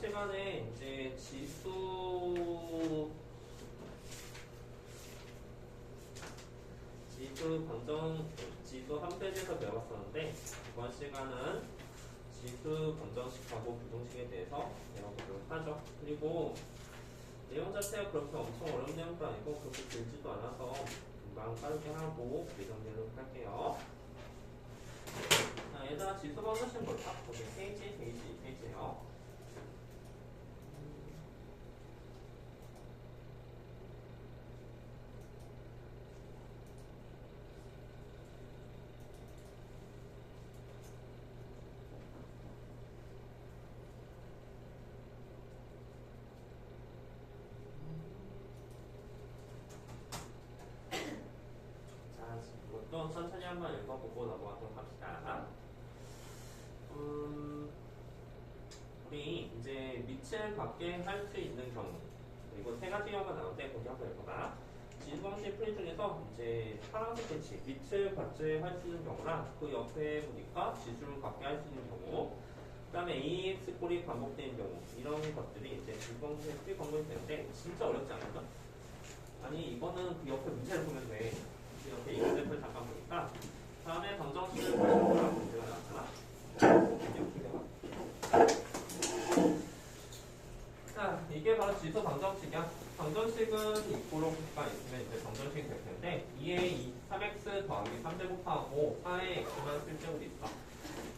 시간에 이제 지수 한 페이지에서 배워봤었는데, 이번 시간은 지수 검정식하고 부등식에 대해서 배워보도록 하죠. 그리고 내용 자체가 그렇게 엄청 어려운 내용도 아니고 그렇게 길지도 않아서 금방 빠르게 하고 예정대로 할게요. 자, 얘들아 지수 검정식 볼까? 거기 페이지예요. 이것도 천천히 한번 읽어보고 넘어가도록 합시다. 우리 이제 밑을 갖게 할 수 있는 경우, 그리고 세 가지 경우가 나오는데 거기 한번 읽어봐. 지수방식 풀이 중에서 이제 파란색 빛이 밑을 갖게 할 수 있는 경우랑 그 옆에 보니까 지수를 갖게 할 수 있는 경우, 그 다음에 AX 꼴이 반복되는 경우, 이런 것들이 이제 지수방식 풀이 방법이 되는데 진짜 어렵지 않을까? 아니 이거는 그 옆에 문제를 보면 돼. 그 옆에 이 문제를 잠깐 보니까 다음에 방정식을 보여주는 문제가 나왔잖아. 자, 이게 바로 지수 방정식이야. 방정식은 이꼴로가 있으면 이제 방정식이 될 텐데 2에 3x 더하기 3제곱하고 4에 x만 쓸제곱이 있어.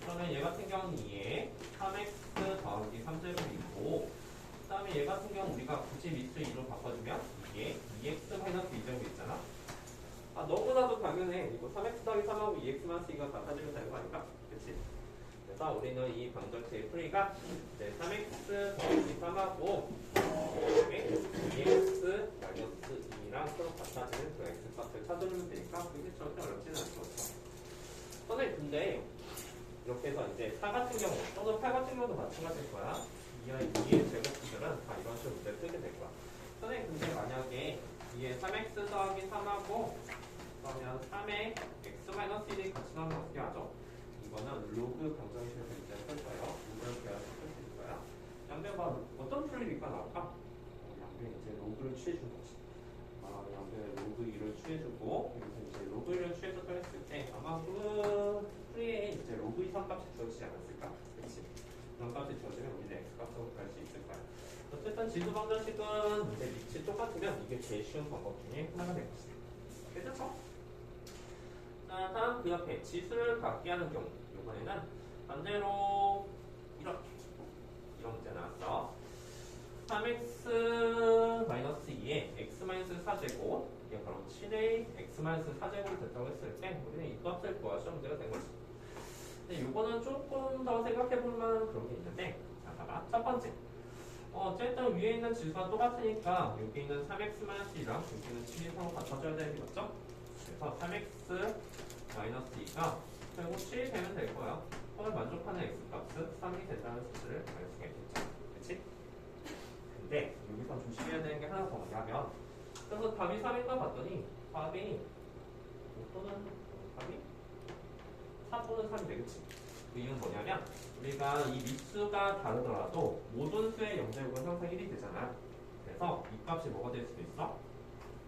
그러면 얘 같은 경우는 2에 3x 더하기 3제곱이 있고, 그 다음에 얘 같은 경우 우리가 굳이 밑을 2로 바꿔주면 이게 2x-2제곱이 있잖아. 아, 너무나도 당연해. 이거 3x 더하기 3하고 2x만 쓰기가 같아지면 되는 거 아닌가? 그치? 그래서 우리는 이 방정식의 풀이가 이제 3x 더하기 3하고 2x-2랑 서로 같아지는 그 x값을 찾아주면 되니까 그게 절대 어렵지는 않죠. 선생님 근데 이렇게 해서 이제 4 같은 경우 또는 8 같은 경우도 마찬가지일 거야. 2의 제곱들은 다 이런 식으로 문제를 쓰게 될 거야. 선생님 근데 만약에 2에 3x 더하기 3하고 그러면 3에 x-1이 같이 나오면 어떻게 하죠? 이거는 로그 방정식에서 이제 쓸 거예요. 로그를 배워서 쓸 수 있을 거야. 양변과 어떤 풀이니까 나올까? 양변 이제 로그를 취해준 거지. 양변에 로그 2를 취해주고 여기서 이제 로그 1을 취해서 했을 때 아마 그 풀이에 이제 로그 2, 3값이 주어지지 않았을까? 그렇지? 그런 값이 주어지면 우리는 x값으로 갈 수 있을 거야. 어쨌든 지수 방정식은 이제 밑이 똑같으면 이게 제일 쉬운 방법 중에 하나가 될 것이다. 괜찮죠? 자, 다음 그 옆에 지수를 갖게 하는 경우, 이번에는 반대로 이렇게 이런 문제 나왔어. 3x-2에 x-4제곱, 이게 바로 7의 x-4제곱이 됐다고 했을 때 우리는 이 값을 구하셔 문제가 된 거지. 근데 이거는 조금 더 생각해볼 만한 그런 게 있는데, 자, 봐봐. 첫 번째. 어쨌든 위에 있는 지수가 똑같으니까 여기 있는 3x-1이랑 여기 있는 7이 서로 같아져야 되는 게 맞죠? 그래서 3x-2가 결국 7이 되면 될 거야. 그걸 만족하는 x값은 3이 된다는 사실을 알 수가 있겠죠. 그치? 근데 여기서 조심해야 되는 게 하나 더 뭐냐면, 그래서 답이 3인가 봤더니 답이 4 또는 3이 되겠지. 그 이유는 뭐냐면 우리가 이 밑수가 다르더라도 모든 수의 영제곱은 항상 1이 되잖아. 그래서 이 값이 뭐가 될 수도 있어?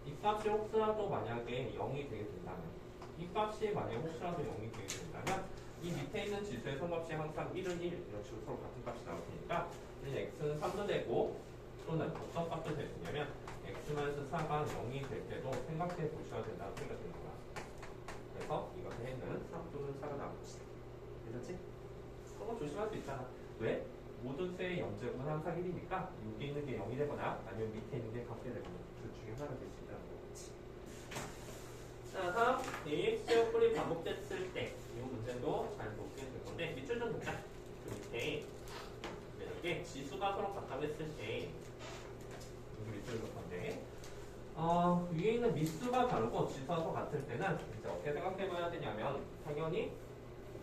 이 값이 혹시라도 만약에 0이 되게 된다면, 이 값이 만약에 혹시라도 0이 되게 된다면 이 밑에 있는 지수의 성값이 항상 1은 1 이런 식으로 서로 같은 값이 나올 테니까 우리는 x는 3도 되고 또는 어떤 값도 될 거냐면 x-4가 0이 될 때도 생각해 보셔야 된다는 소리가 되는 거야. 그래서 이것에는 3 또는 4가 나올 것이다. 괜찮지? 그거 조심할 수 있잖아. 왜? 모든 수의 영제곱은 항상 1이니까 여기 있는 게 0이 되거나 아니면 밑에 있는 게 같게 되거나 둘 중에 하나가 될 수 있다는 거겠지. 자, 다음 AX 제곱꼴이 반복됐을 때 이 문제도 잘 보게 될 건데 밑줄 좀 보자. 그 밑에 이렇게 지수가 서로 같다고 했을 때 여기 밑줄 볼 건데 위에 있는 밑수가 다르고 지수가 서로 같을 때는 이제 어떻게 생각해 봐야 되냐면 당연히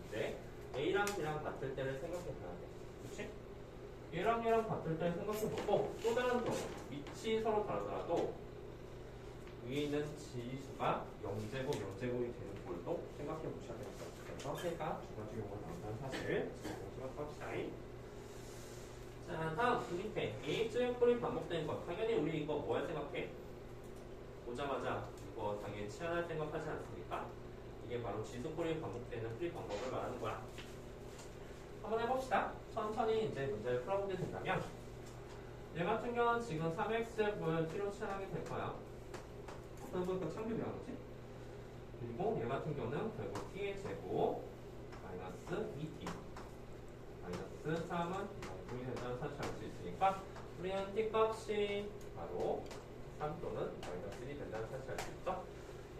이제 A랑 B랑 같을 때를 생각해 봐야 돼. 그치? 얘랑 얘랑 같을 때를 생각해보고 또 다른 경우 밑이 서로 다르더라도 위에 있는 지수가 0제곱, 0제곱이 되는 꼴도 생각해 보셔야 됩니다. 그래서 해가 두 가지 경우가 나온다는 사실 공부가 합시다. 자, 자, 다음 그 밑에 AX제곱이 반복되는 것. 당연히 우리 이거 뭐 할 생각해? 보자마자 이거 당연히 치환할 생각하지 않습니까? 이게 바로 지수꼴이 반복되는 풀이 방법을 말하는 거야. 한번 해봅시다. 천천히 이제 문제를 풀어보게 된다면 얘 같은 경우는 지금 3x제곱을 t로 치환하게 될 거야. 그러니까 참교비한 거지? 그리고 얘 같은 경우는 결국 t의 제곱 마이너스 2t 마이너스 3은 0이 된다는 사실을 알 수 있으니까 우리는 t 값이 바로 3 또는 마이너스 1이 된다는 사실을 알 수 있죠?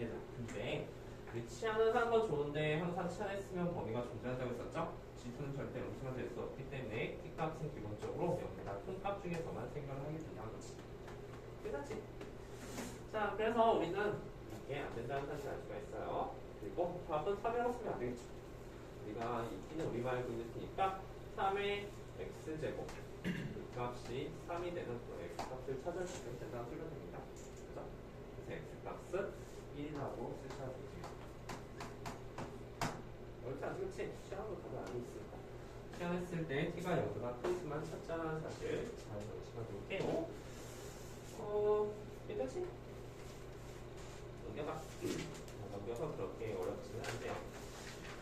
얘들아, 근데 우리 치환을 한 건 좋은데 항상 치환했으면 범위가 존재한다고 했었죠? 지수는 절대 음수가 될 수 없기 때문에 t 값은 기본적으로 0보다 큰 값 중에서만 생각을 하게 된다는 거지. 끝났지? 자, 그래서 우리는 이게 안 된다는 사실을 알 수가 있어요. 그리고 답은 3이라고 쓰면 안 되겠죠. 우리가 이 t는 우리말 알고 있는 t니까 3의 x제곱 그 값이 3이 되는 그 x값을 찾아주시면 된다고 쓰면 됩니다. 그죠? 그래서 x값은 1이라고 쓰셔야 되죠. 어렵지 않지, 그치? 시험도 답을 알고 있으니까. 시험했을 때 t가 0보다 큰 수만 찾자는 사실 잘 명심해 볼게요. 괜찮지? 넘겨봐. 넘겨서 그렇게 어렵지는 않대요.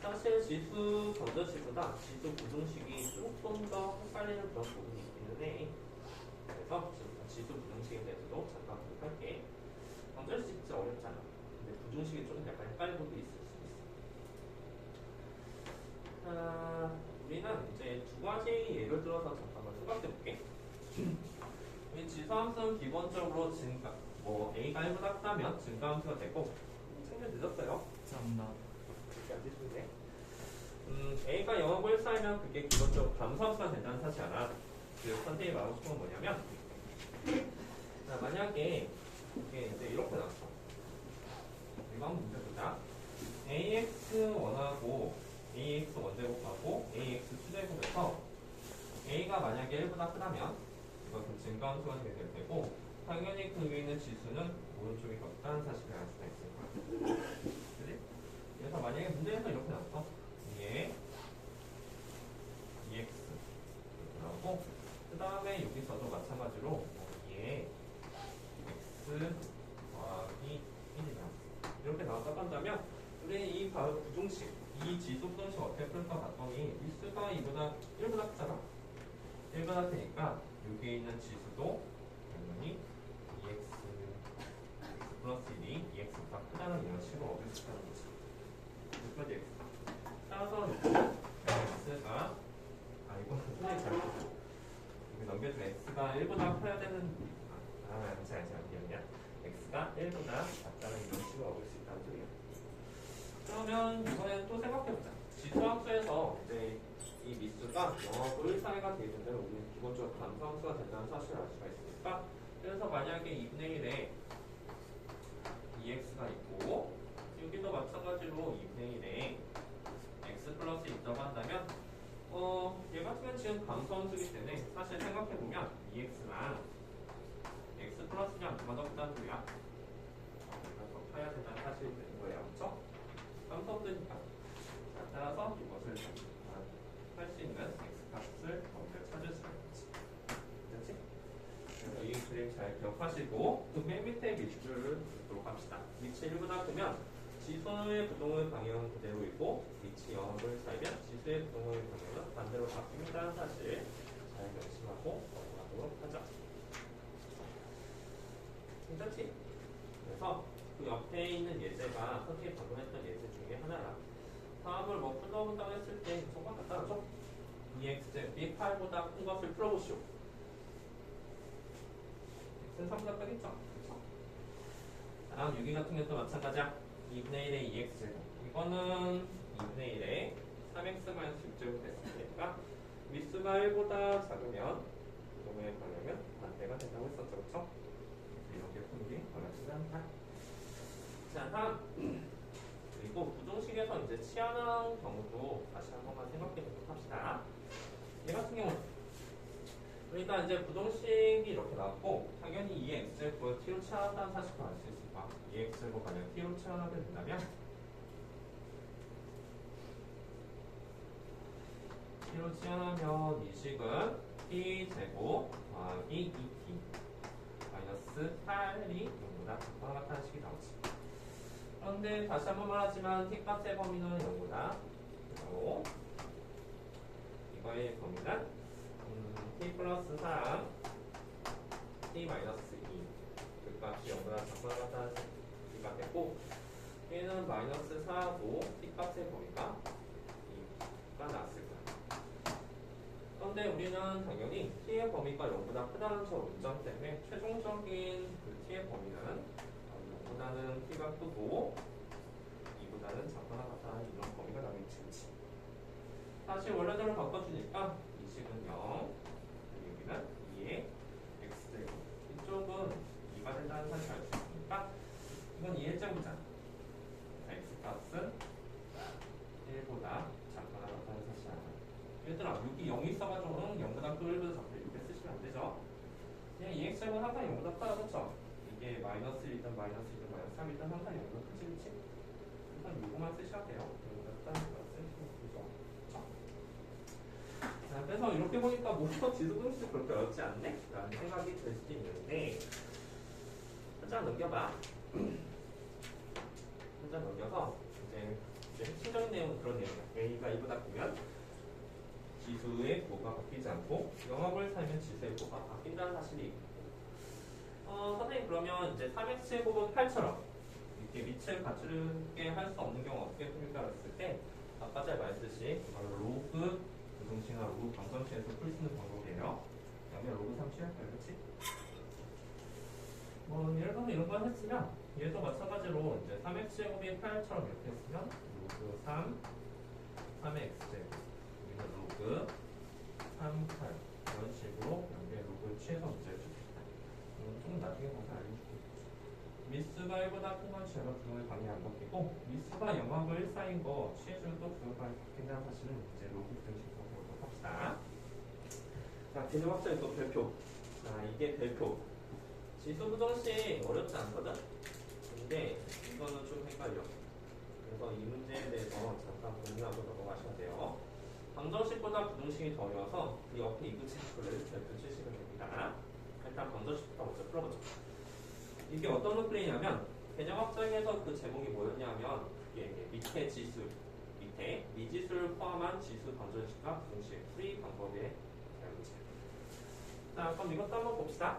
사실 지수 전자식보다 지수 부등식이 조금 더 헷갈리는 그런 부분이 있기는 해. 그래서 지수 부등식에 대해서도 잠깐 볼게. 전자식 진짜 어렵잖아. 근데 부등식이 좀 약간 헷갈리는 부분이 있을 수 있어. 우리는 이제 두 가지 예를 들어서 잠깐만 생각해 볼게. 우리 지수함수는 기본적으로 증가, a가 1보다 크다면 증가함수가 되고, 생각 늦었어요. 감사합니다. 그렇게 안 되시는데. a가 0하고 1 사이면 그게 기본적으로 감소함수가 된다는 사실 알아. 그 선생님이 말하고 싶은 건 뭐냐면, 자, 만약에 이게 이제 이렇게 나왔어. 이거 한번 문제 보자. ax1하고 ax1제곱하고 ax2제곱에서 a가 만약에 1보다 크다면 이것은 증가함수가 되게 될 테고 당연히 그 위에 있는 지수는 오른쪽이 더 크다는 사실을 알 수가 있을 거야. 그지? 그래서 만약에 문제에서 이렇게 나왔어. 이게 2x 이렇게 나오고 그 다음에 여기서도 마찬가지로 이게 x 더하기 1이 나왔어. 이렇게 나왔다고 한다면 우리 이 바로 부등식 이 지수 부등식 어떻게 풀까 봤더니 미수가 2보다 1보다 크잖아. 1보다 크니까 여기에 있는 지수도 당연히 2x 플러스 1이 2x보다 크다는 이런 식으로 얻을 수 있다는 거지. 여기까지 x. 따라서 x가 이거는 선생님 잘 보고 여기 넘겨준 x가 1보다 커야 되는 미안. x가 1보다 작다는 이런 식으로 얻을 수 있다는 소리야. 그러면 이번에는 또 생각해보자. 지수함수에서 이제 이 미수가 0하고 1 사이가 되게 된다면 우리는 기본적으로 감소함수가 된다는 사실을 알 수가 있으니까 그래서 만약에 2분의 1에 2x가 있고 여기도 마찬가지로 2분의 1에 x 플러스 있다고 한다면 얘 같은 경우는 지금 감소함수이기 때문에 사실 생각해보면 2x랑 x 플러스랑 누가 더 크다는 소리야? 더 커야 된다는 사실이 되는 거예요. 그렇죠? 감소함수니까 따라서 이것을 할 수 있는 x값을 먼저 찾을 수가 있지. 그렇지? 그래서 이 그림 잘 기억하시고 그 맨 밑에 밑줄을 보도록 합시다. 위치 1보다 크면 지수의 부동의 방향은 그대로이고 위치 0을 사이면 지수의 부동의 방향은 반대로 바뀝니다. 사실 잘 명심하고 넘어가도록 하자. 괜찮지? 그래서 그 옆에 있는 예제가 선생님이 방금 했던 예제 중에 하나라. 다음을 풀어본다고 했을 때 정말 간단하죠? 2x제곱이 8보다 큰 것을 풀어보시오. x는 3보다 크겠죠? 그렇죠? 다음 6위 같은 경우도 마찬가지야. 2분의 1의 2x제곱. 이거는 2분의 1의 3x-6제곱 됐으니까 미수가 1보다 작으면 이동의 방향은 반대가 된다고 했었죠. 그렇죠? 이렇게 푸는 게 어렵지 않다. 자, 다음. 그리고 부등식에서 이제 치환한 경우도 다시 한 번만 생각해 보도록 합시다. 얘 같은 경우는 그러니까 이제 부등식이 이렇게 나왔고 당연히 이 x제곱을 t로 치환한다는 사실을 알 수 있으니까 이 x제곱 만약 t로 치환하게 된다면 t로 치환하면 이 식은 t제곱 더하기 2t 마이너스 8이 0보다 작거나 같다는 식이 나오지. 그런데 다시 한번 말하지만 t값의 범위는 0보다 그리고 이거의 범위는 t 플러스 3 t 마이너스 2 그 값이 0보다 작거나 같다는 식이 됐고 얘는 마이너스 4고 t값의 범위가 2가 나왔을 거야. 그런데 우리는 당연히 t의 범위가 0보다 크다는 저 문점 때문에 최종적인 그 t의 범위는 0보다는 t가 크고 2보다는 작거나 같다는 이런 범위가 나오겠지. 다시 원래대로 바꿔주니까 이 식은 0 여기는 2의 x제곱 이쪽은 2가 된다는 사실을 알 수 있으니까 이건 2의 제곱이잖아. x값은 1보다 작거나 같다는 사실을 알아. 얘들아 여기 0이 있어가지고 0보다 크고 1보다 작고 이렇게 쓰시면 안 되죠. 그냥 2x제곱은 항상 0보다 커요. 그렇죠? 이게 마이너스 1이든 마이너스 2든 마이너스 3이든 항상 0보다 크지 그치? 그래서 요거만 쓰셔야 돼요. 0보다 크다는 걸 쓰시면 되죠. 자, 그래서 이렇게 보니까 뭔가 지수분식 그렇게 어렵지 않네? 라는 생각이 들 수도 있는데 한 장 넘겨봐. 한 장 넘겨서 이제 핵심적인 내용은 그런 내용이야. a가 2보다 크면 지수의 부호가 바뀌지 않고 영합을 살면 지수의 부호가 바뀐다는 사실이 있고 선생님 그러면 이제 3x제곱은 8처럼 이렇게 밑을 갖추게 할 수 없는 경우 어떻게 풉니까? 그랬을 때 아까 잘 말했듯이 바로 로그 부등식이나 로그 방정식에서 풀 수 있는 방법이에요. 그다음에 로그 3 취할까요? 그렇지? 예를 들어서 이런 걸 했으면 얘도 마찬가지로 이제 3x제곱이 8처럼 이렇게 했으면 로그 3 3의 x제곱 여기는 로그 3, 8 이런 식으로 여기에 로그를 취해서 문제를 줍니다. 좀 나중에 가서 알려줄게요. 미수가 1보다 큰 건 제가 부등의 방이 안 바뀌고 미수가 영합을 1사인 거 취해주면 또 부등의 방이 바뀐다는 사실은 이제 로그 부등식으로 배우도록 합시다. 자, 개념 합성의 또 별표. 자, 이게 별표. 지수 부등식 어렵지 않거든? 근데 이거는 좀 헷갈려. 그래서 이 문제에 대해서 잠깐 공유하고 넘어가셔야 돼요. 방정식보다 부등식이 더 어려워서 그 옆에 이그제표를 별표 치시면 됩니다. 일단 방정식부터 먼저 풀어보죠. 이게 어떤 논리냐면 개념학적에서 그 제목이 뭐였냐면 이게 밑에 지수, 밑에 미지수를 포함한 지수 방정식과 부등식 풀이 방법에 대한 문제. 자, 그럼 이것도 한번 봅시다.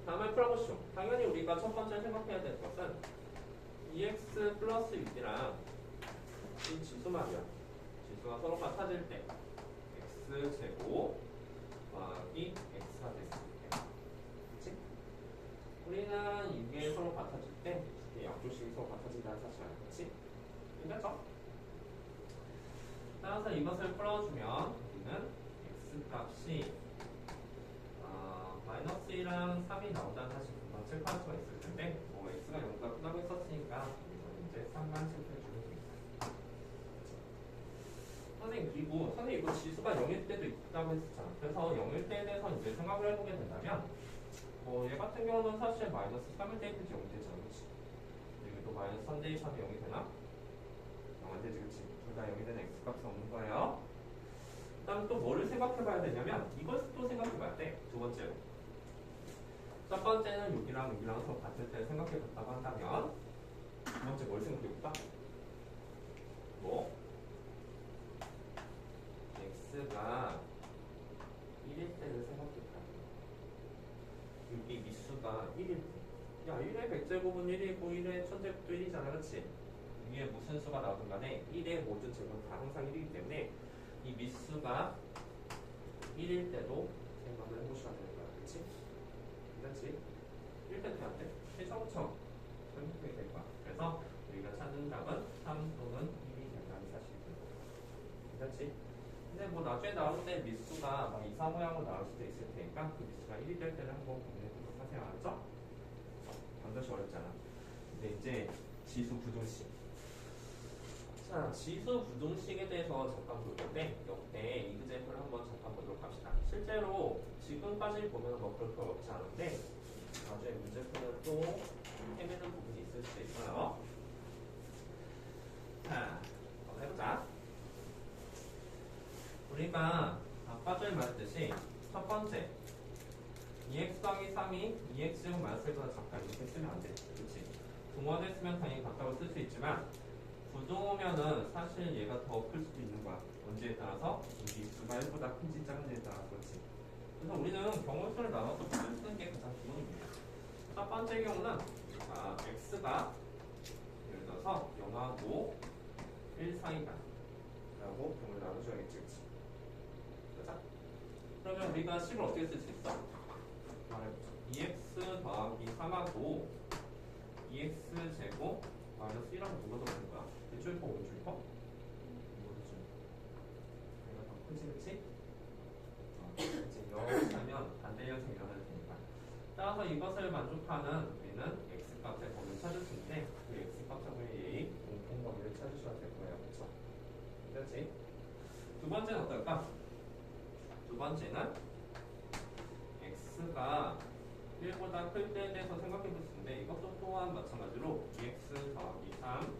다음에 풀어보시죠. 당연히 우리가 첫 번째 생각해야 될 것은 2x 플러스 6이랑 이 지수 말이야. 지수가 서로 같아질 때 x제곱 더하기 x가 됐을 때 그치? 우리는 이게 서로 같아질 때 약조식이 서로 같아진다는 사실 알겠지? 괜찮죠? 따라서 이것을 풀어주면 우리는 x값이 마이너스 1이랑 3이 나온다는 사실 금방 체크할 수가 있을 텐데 x가 0보다 크다고 했었으니까 여기서 이제 3만 체크해주면 됩니다. 선생님 그리고 선생님 이거 지수가 0일 때도 있다고 했었잖아. 그래서 0일 때에 대해서 이제 생각을 해보게 된다면 얘 같은 경우는 사실 마이너스 3을 대입해서 0이 되잖아. 그치? 여기도 마이너스 3 대입하면 0이 되나? 0 안 되지 그치? 둘 다 0이 되는 x값은 없는 거예요. 그 다음에 또 뭐를 생각해봐야 되냐면 이걸 또 생각해봐야 돼. 두 번째로 첫 번째는 여기랑 여기랑 서로 같을 때 생각해봤다고 한다면 두 번째 뭘 생각해볼까? 뭐? x가 1일 때를 생각해볼까? 여기 미수가 1일 때. 야, 1의 100제곱은 1이고 1의 1000제곱도 1이잖아. 그치? 위에 무슨 수가 나오든 간에 1의 모든 제곱은 다 항상 1이기 때문에 이 미수가 1일 때도 생각을 해보셔야 되는 거야. 그치? 괜찮지? 1일 때도 안 돼. 최정청 설명이 될 거야. 그래서 우리가 찾는 답은 3 또는 1이 된다는 사실이고. 괜찮지? 근데 뭐 나중에 나올 때 미수가 막 이사 모양으로 나올 수도 있을 테니까 그 미수가 1이 될 때를 한번 고민해보도록 하세요. 알았죠? 반드시 어렵잖아. 근데 이제 지수 부등식. 자, 지수 부등식에 대해서 잠깐 볼 건데 옆에 이그제플을 한번 잠깐 보도록 합시다. 실제로 지금까지 보면 뭐 그렇게 어렵지 않은데 나중에 문제 풀면 또 헤매는 부분이 있을 수도 있어요. 자, 한번 해보자. 우리가 아까 전에 말했듯이 첫 번째 2x 더하기 3이 2x제곱 마이너스 1보다 작다 이렇게 쓰면 안 돼. 그렇지? 동원을 쓰면 당연히 같다고 쓸 수 있지만 부동호면은 사실 얘가 더 클 수도 있는 거야. 언제에 따라서 이 미수가 1보다 큰지 작은지에 따라서. 그렇지? 그래서 우리는 경우수를 나눠서 풀 쓰는 게 가장 기본입니다. 첫 번째 경우는 x가 예를 들어서 0하고 1 사이다 라고 경우를 나눠줘야겠지. 그치? 그죠? 그러면 우리가 식을 어떻게 쓸 수 있어? 2x 더하기 3하고 2x 제곱 마이너스 1하고 누가 더 큰 거야? 왼쪽일 거 오른쪽일 거? 오른쪽. 얘가 더 크지, 그치? 이제 여기 하면 반대 현상이 일어나야 되니까. 따라서 이것을 만족하는 우리는 x 값의 범위를 찾을 수 있는데 그 x 값의 공통 범위를 찾으셔야 될 거예요. 그쵸? 그렇지? 두 번째는 어떨까? 두 번째는 x가 1보다 클 때에 대해서 생각해 볼 수 있는데 이것도 또한 마찬가지로 2x 더하기 3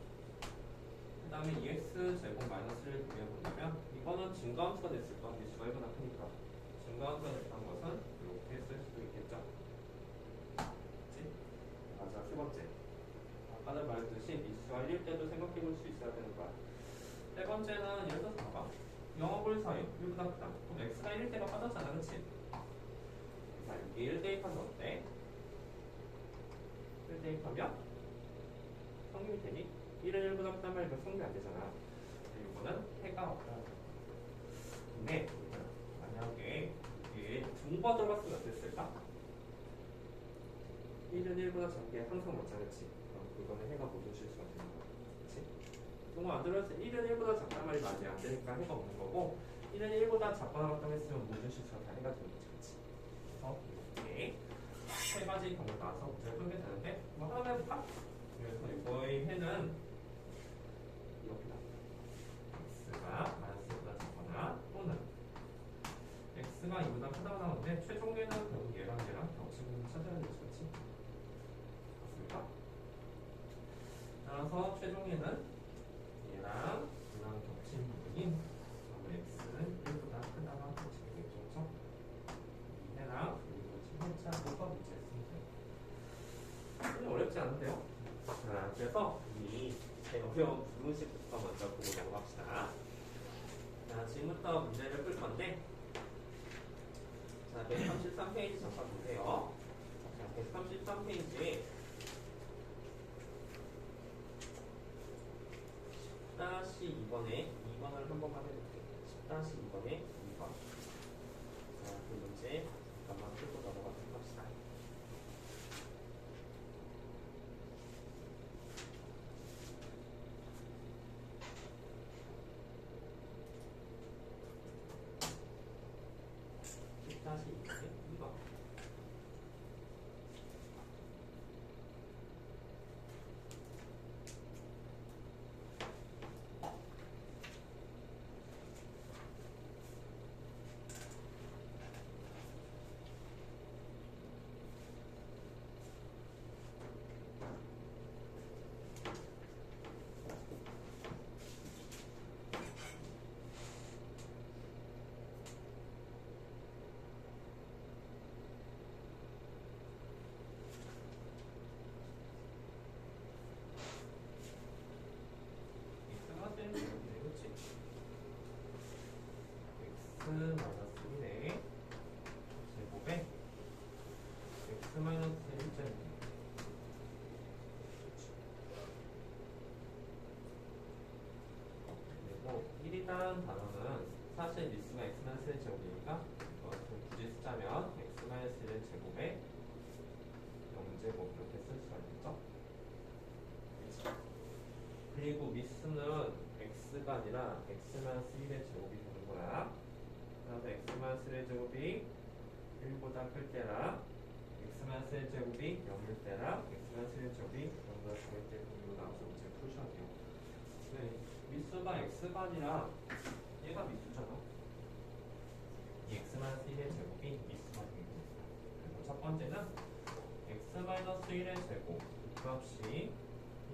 그 다음에 2x 제곱 마이너스를 구해본다면 이거는 증가함수가 됐을 거 미수가 1보다 크니까 증가함수가 됐다는 것은 이렇게 쓸 수도 있겠죠. 그치? 맞아. 세 번째 아까도 말했듯이 미수가 1일 때도 생각해 볼 수 있어야 되는 거야. 세 번째는 예를 들어서 봐봐 0하고 1 사이 1보다 크다. 그럼 x가 1일 때가 빠졌잖아. 그치? 자, 여기 1 대입하면 어때? 1 대입하면 성립이 되니? 1은 1보다 크단 말이면 성립이 안 되잖아. 이거는 해가 없다. 근데 만약에 이게 분모가 들어갔으면 어땠을까? 1은 1보다 작게 항상 맞자. 그치? 그럼 그거는 해가 모든 실수가 되는 거야. 그치? 분모 안 들어갔을 때 1은 1보다 작단 말이 맞지 안 되니까 해가 없는 거고 1은 1보다 작거나 같다고 했으면 모든 실수가 다 해가 되는 거지. 그치? 이렇게 세 가지 경우를 나와서 문제를 풀게 되는데 뭐 하나 해볼까? 그래서 이거의 해는 이렇게다. x가 마이너스보다 작거나 또는 x가 2보다 크다고 나오는데 최종계는 결국 얘랑 겹친 부분을 찾아야 되지. 그렇지? 맞습니까? 따라서 최종계는 얘랑 겹친 부분인 x는 1보다 크다가 겹치게 되겠죠. 그렇죠? 해랑 찾아서 문제 쓰면 어렵지 않은데요? 그래서 이 어려운 부등식부터 먼저 보고 넘어갑시다. 자, 지금부터 문제를 풀 건데, 자, 133페이지 잠깐 보세요. 자, 133페이지에 10-2번에 2번을 한 번만 해볼게요. 10-2번에 2번. 자, 그 문제 잠깐만 풀고 넘어가도록 합시다. 다시 2번. x 마이너스 1의 제곱에 x 마이너스 1점 그리고 1이라는 단어는 사실 미수가 x 마이너스 1 제곱이니까 이것을 굳이 쓰자면 x 마이너스 1 제곱에 0제곱 이렇게 쓸 수가 있겠죠. 그리고 미수는 x가 아니라 x 마이너스 1의 제곱이 되는 거야. 그래서 x-1의 제곱이 1보다 클 때랑 x-1 제곱이 0일 때랑 x-1 제곱이 0보다 작을 때 공유로 나와서 문제를 푸셔야 돼요. 네, 미수가 x가 아니라 얘가 미수잖아. 이 x-1의 제곱이 미수가 되겠습니다. 그리고 첫 번째는 x-1의 제곱 그 값이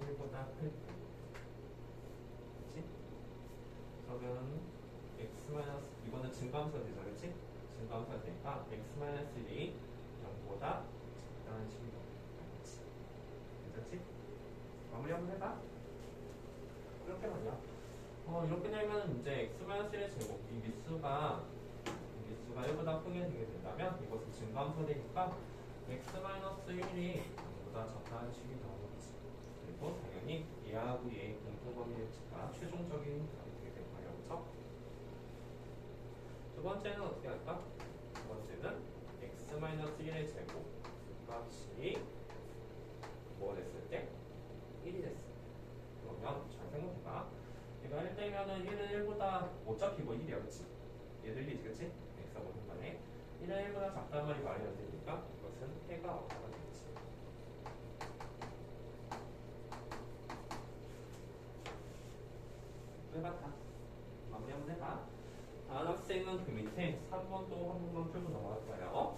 1보다 클 때. 그치? 그러면 x- 이거는 증가함수가 되잖아. 그치? 증가함수가 되니까 x-1이 0보다 작다는 식이 나오겠지. 괜찮지? 마무리 한번 해봐. 이렇게 말이야. 이렇게 되면 이제 x-1의 제곱, 이 미수가 1보다 크게 되게 된다면 이것은 증가함수 되니까 x-1이 0보다 작다는 식이 나오겠지. 그리고 당연히 얘하고 얘의 공통범위치가 최종적인 답이 되게 될 거예요. 그렇죠? 두 번째는 어떻게 할까? 두 번째는 x-1의 제곱 값이 뭐가 됐을 때? 1이 됐어. 그러면 잘 생각해봐. 얘가 1 되면은 1은 1보다 못 잡히고 1이야. 그치? 얘도 1이지. 그치? x가 모든 간에 1은 1보다 작단 말이 말이 안 되니까 이것은 해가 없다가 되겠지. 해봐 다. 마무리 한번 해봐. 다음 학생은 그 밑에 3번 또 한 번만 풀고 넘어갈 거예요.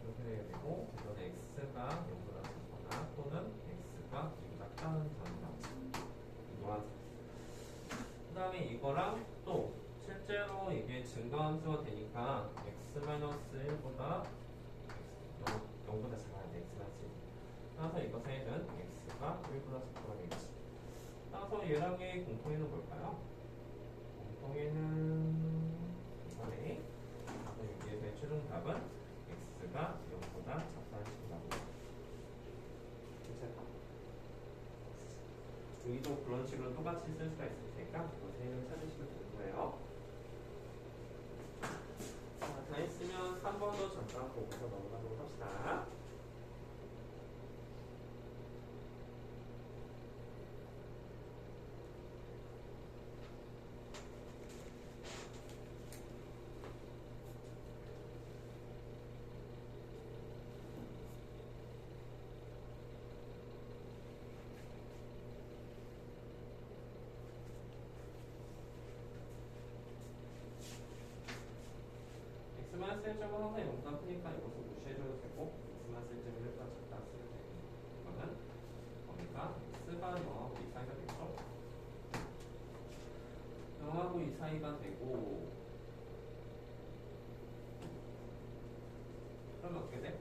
이렇게 되게 되고 이건 x가 0보다 작거나 또는 x가 2보다 작다는 단위 나오지. 노란색. 그 다음에 이거랑 또 실제로 이게 증가함수가 되니까 x-1보다 0보다 작아야 돼. x-1. 따라서 이것에는 x가 1보다 작다가 되겠지. 따라서 얘랑 얘의 공통에는 뭘까요? 공통에는 이번에 여기에서의 최종 답은 x가 0보다 작다는 식이 나오고. 괜찮다. 여기도 그런 식으로 똑같이 쓸 수가 있을 테니까 이것을 찾으시면 되는 거예요. 자, 다 했으면 3번도 잠깐 보고서 넘어가도록 합시다. x만 쓸 점은 항상 0보다 크니까 이것을 무시해줘도 되고 x만 쓸 점이 1보다 작다 쓰면 되고 이거는 범위가 x가 0하고 2 사이가 되겠죠? 0하고 2 사이가 되고 그러면 어떻게 돼?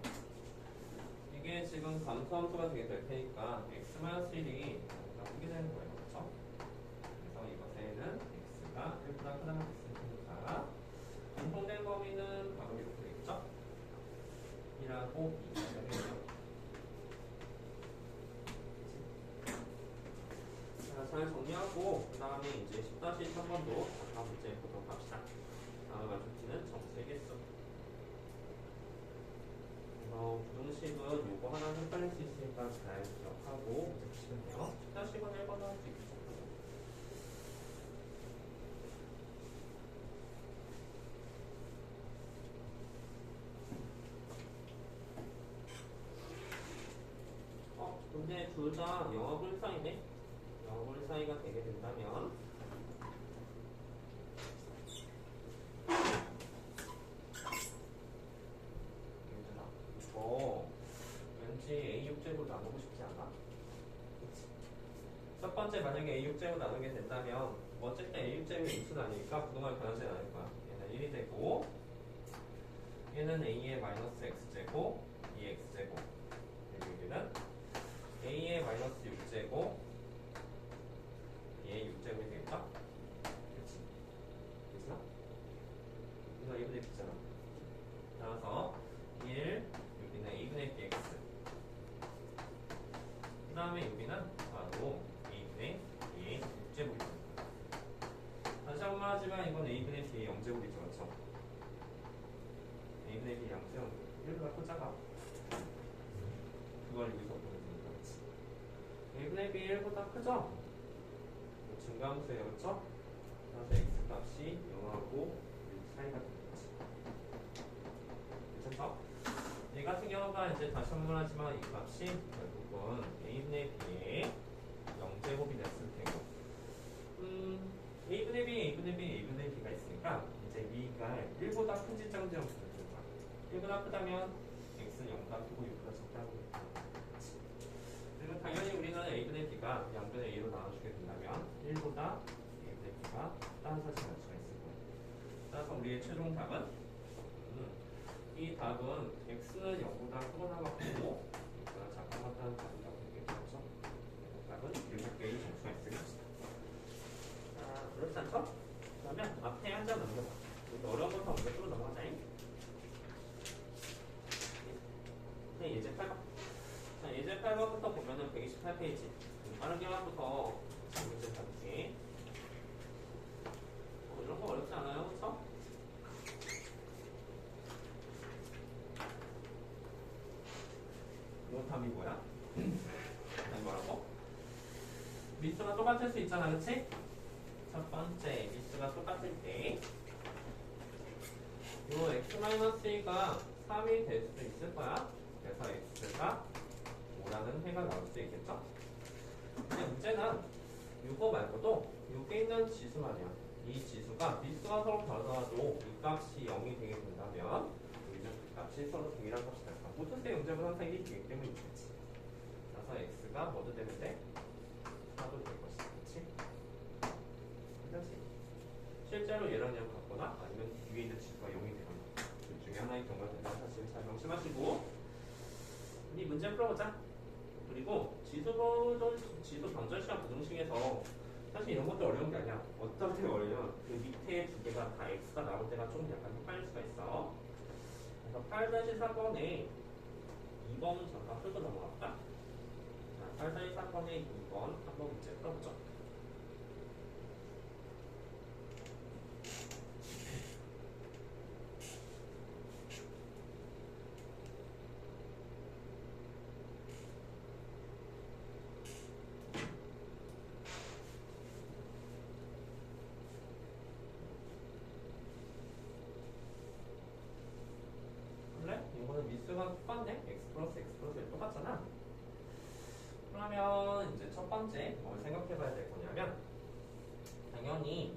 이게 지금 감소함수가 되게 될 테니까 x-1이 0보다 크게 되는 거예요. 그렇죠? 그래서 이것에는 x가 1보다 크다는 게 있을 테니까 공통된 범위는 바로 이렇게 되겠죠? 1하고 2가 되겠죠? 자, 잘 정리하고 그 다음에 이제 10-3번도 다음 문제 보도록 합시다. 다음 맞춤티는 정수의 개수. 부등식은 요거 하나 헷갈릴 수 있으니까 잘 기억하고 문제 푸시면 돼요. 10-1번 1번도 할 수 있겠죠? 근데 둘 다 영하고 1 사이네? 영하고 1 사이가 되게 된다면 얘들아 이거 왠지 A6제곱 나누고 싶지 않아? 그치? 첫 번째 만약에 A6제곱 나누게 된다면 뭐 어쨌든 A6제곱이 x는 아니니까 그동안 변하지 않을 거야. 얘는 1이 되고 얘는 A의 마이너스 x제곱 2x제곱 그리고 여기는 A의 마이너스 6제곱 얘의 6제곱이 되겠죠? 그치? 그치나? 이거 A분의 B잖아. 따라서 1 여기는 A분의 BX 그 다음에 여기는 바로 A분의 B의 6제곱이 됩니다. 다시 한 번 하지만 이건 A분의 B의 0제곱이죠. 그렇죠? A분의 B 양수형 1보다 더 작아. 대비 1보다 크죠? 증가함수예요, 그렇죠? 그래서 x 값이 0하고 1 사이가 되겠지. 괜찮죠? 이 같은 경우가 이제 다시 한번 하지만 이 값이 결국은 a분의 b의 0제곱이 됐을 테고 a분의 b, a분의 b, a분의 b가 있으니까 이제 위가 1보다 큰지 작은지 한번 보는 거야. 1보다 크다면 x는 0보다 크고 6보다 작다고 했지. 그리고 당연히 우리는 a분의 b가 양변의 a로 나눠주게 된다면 1보다 a분의 b가 다른 사실을 알 수가 있을 거예요. 따라서 우리의 최종 답은 이 답은 x는 0보다 크거나 같고 6보다 작거나 같다는 답이라고 얘기했죠. 답은 7개의 정수가 있을 것이다. 그렇지 않죠? 그러면 앞에 한 장 넘겨봐. 어려운 것부터 먼저 뚫어 넘어가자잉. 네, 예제 8번. 자, 예제 8번부터 보면은 128페이지. 빠르게 한부터 문제 잡기. 이런 거 어렵지 않아요? 그쵸? 이 답이 뭐야? 아니 뭐라고? 미수가 똑같을 수 있잖아, 그치? 첫 번째, 미수가 똑같을 때 요 x-1가 3이 될 수도 있을 거야. 그래서 x가 5라는 해가 나올 수 있겠죠? 근데 문제는 이거 말고도 여기 있는 지수 말이야. 이 지수가 미수가 서로 다르더라도 이 값이 0이 되게 된다면 여기는 그 값이 서로 동일한 값이 될까? 모든 때 영접은 항상 1이 되기 때문에 있겠지. 그래서 x가 뭐도 되면 돼? 4도 될 것이다. 그렇지? 그렇지? 실제로 얘랑 얘랑 같거나 아니면 위에 있는 지수가 0이 되거나 둘 중에 하나의 경우가 된다는 사실을 잘 명심하시고 이 문제 풀어보자. 그리고 지수 방정 시간 부등식에서 사실 이런 것도 어려운 게 아니야. 어떤 게 어려우면 그 밑에 두 개가 다 x가 나올 때가 좀 약간 헷갈릴 수가 있어. 그래서 8-4번에 2번 잠깐 풀고 넘어갈까? 자, 8-4번에 2번 한번 문제 풀어보죠. 이거는 미수가 똑같네? x 플러스 1 똑같잖아? 그러면 이제 첫 번째 뭘 생각해 봐야 될 거냐면 당연히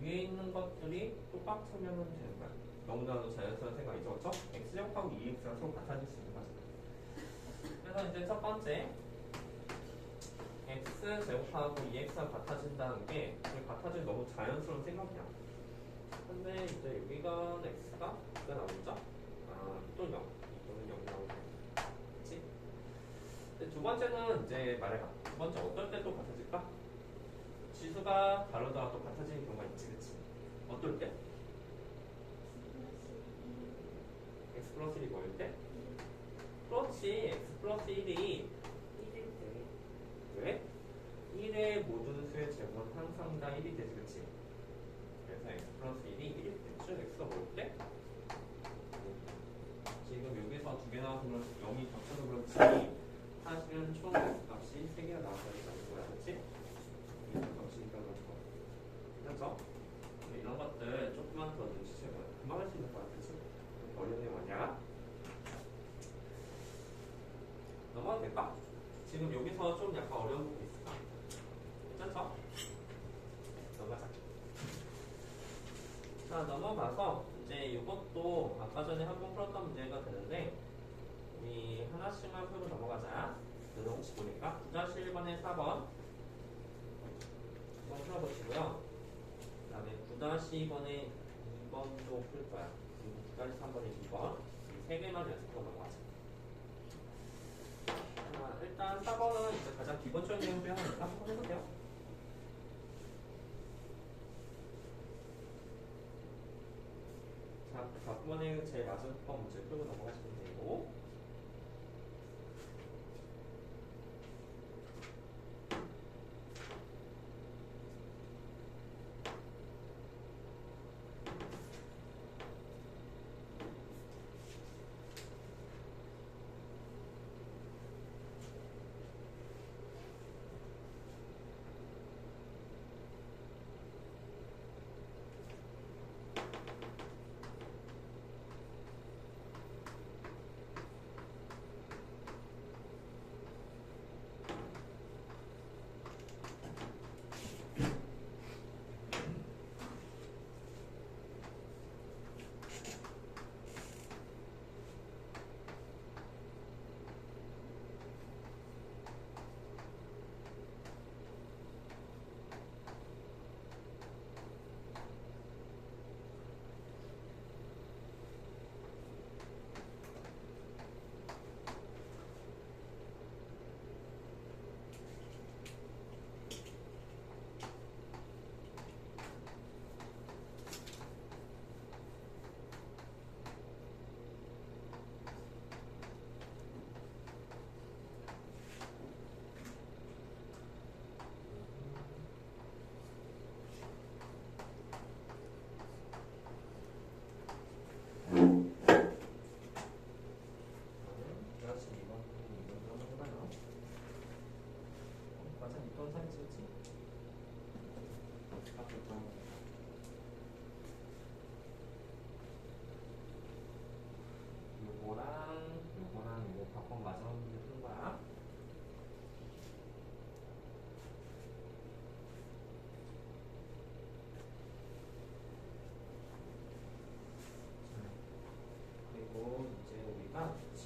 위에 있는 것들이 똑같으면 되는 거야. 너무나도 자연스러운 생각이죠. 그렇죠? x제곱하고 2x가 서로 같아질 수 있는 거지. 그래서 이제 첫 번째 x제곱하고 2x가 같아진다는 게 같아질 너무 자연스러운 생각이야. 근데 이제 여기가 x가 나오죠? 또 0, 또는 0이 나오고 그치? 근데 두 번째는 이제 말해봐. 두 번째 어떨 때 또 같아질까? 지수가 다르더라도 같아지는 경우가 있지, 그치? 어떨 때? x 플러스 1이 뭐일 때? 그렇지, x 플러스 1이 1일 때. 왜? 1의 모든 수의 제곱은 항상 다 1이 되지, 그치? 그래서 x 플러스 1이 1일 때. 즉, x가 뭐일 때? 지금 여기서 두 개 나와서 0이 겹쳐서 그렇지 사실은 총 값이 3개가 나왔다니까 이거야, 그렇지? 이 값이니까 그런 거 그렇죠? 이런 것들 조금만 더 눈치채봐요. 금방 할 수 있는 거야, 그렇지? 어려운 내용 아니야? 넘어가도 될까? 지금 여기서 좀 약간 어려운 부분이 있을까? 괜찮죠? 넘어가자. 자, 넘어가서 이제 이것도 아까 전에 한번 풀었던 문제가 되는데 우리 하나씩만 풀고 넘어가자. 그래서 혹시 보니까 9-1번에 4번 한번 풀어보시고요. 그 다음에 9-2번에 2번도 풀 거야. 그리고 9-3번에 2번 이 세 개만 연습하고 넘어가자. 자, 일단 4번은 이제 가장 기본적인 내용 중에 하나니까 한번 해볼게요. 자, 4번에 제일 마지막 문제 풀고 넘어가시면 되고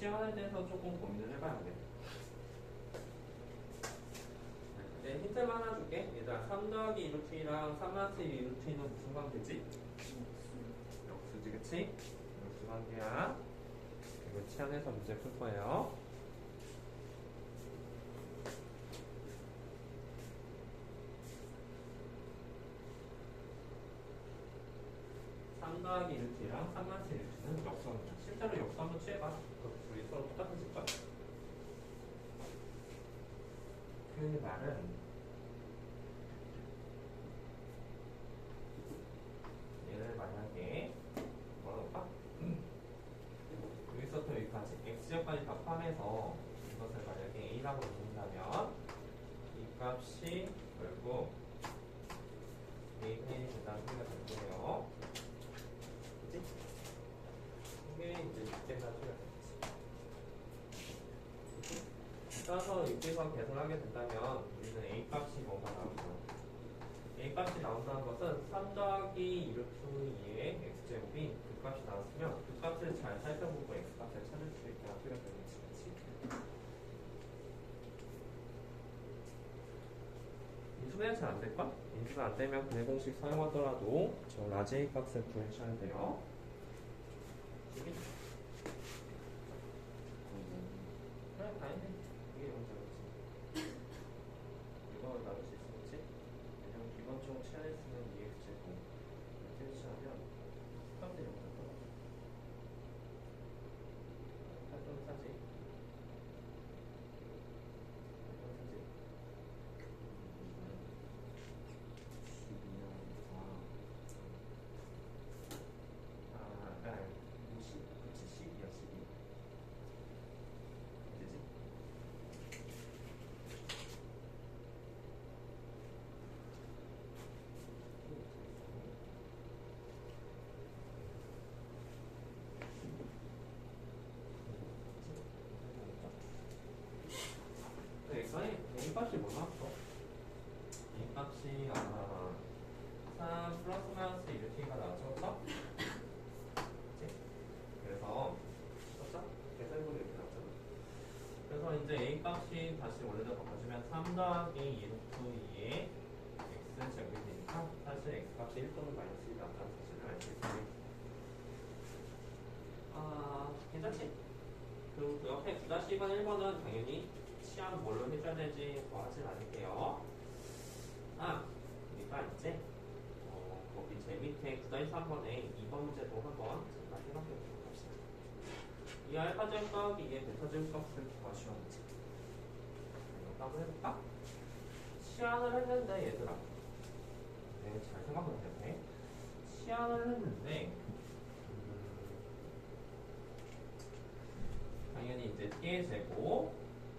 치환에 대해서 조금 고민을 해봐야 돼. 네, 힌트만 하나 줄게. 얘들아, 3 더하기 2루트랑 3마트 2루트는 무슨 관계지? 역수지, 그치? 역수 관계야. 이거 치환해서 문제 풀 거예요. 더하기 1루트랑 3마트 1루트는 역수합니다. 실제로 역수 한번 취해봐. 둘이 서로 똑같아질 거야. 그 말은 얘를 만약에 뭐라고 할까? 여기서부터 여기까지 x제곱까지 다 포함해서 이것을 만약에 a라고 놓는다면 이 값이 결국 a 팬이 된다는 소리가 될 거예요. 이게 이제 6대가 소리가 되겠지. 따라서 여기서 계산하게 된다면 우리는 a 값이 뭐가 나오죠? a 값이 나온다는 것은 3 더하기 2루트 2의 x제곱이 그 값이 나왔으면 그 값을 잘 살펴보고 x 값을 찾을 수 있다는 소리가 되는 거지. 인수는 잘 안 될까? 인수가 안 되면 분해 공식 사용하더라도 저 라지 a 값을 구해주셔야 돼요. 그래, 다행이네. 이게 문제겠지. 이거 나눌 수 있었지? 왜냐면 기본적으로 치환했으면 2x제곱 이렇게 치하면 값들이 없는 거 활동 사지? 활동 사지? 12야, 50, 그치, 12야, 12. 되지? A 값이 뭐 나왔어? A 값이 아마 3 플러스 마이너스 1T가 나왔죠? 그쵸? 그치? 그래서 맞죠? 계산해보면 이렇게 나왔잖아. 그래서 이제 A 값이 다시 원래대로 바꿔주면 3 더하기 2루트 2의 x 제곱이 되니까 사실 x 값이 1 또는 마이너스 1이 나타나는 사실을 알 수 있습니다. 괜찮지? 그리고 그 옆에 9-2번 1번은 당연히 시험 뭘로 해줘야 될지 하지 않을게요. 우리가 이제 거기 제 밑에 9-3번에 2번 문제도 한번 잠깐 해석해 보도록 합시다. 이 알파 제곱 더하기 2의 베타 제곱 값을 구하시오. 이거 한번 해볼까? 시안을 했는데 얘들아, 네, 잘 생각해야 돼. 시안을 했는데 당연히 이제 t의 제곱